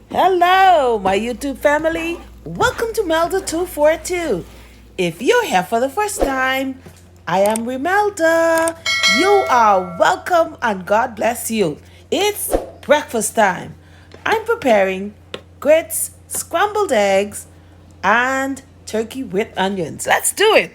Hello, my YouTube family. Welcome to Melda 242. If you're here for the first time, I am Melda. You are welcome and God bless you. It's breakfast time. I'm preparing grits, scrambled eggs, and turkey with onions. Let's do it.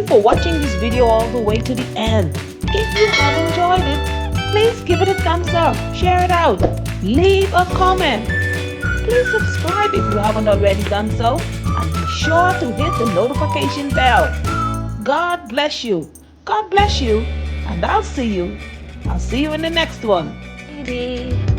for watching this video all the way to the end. If you have enjoyed it, please give it a thumbs up, share it out, leave a comment. Please subscribe if you haven't already done so, and be sure to hit the notification bell. God bless you. God bless you, and I'll see you in the next one. Baby.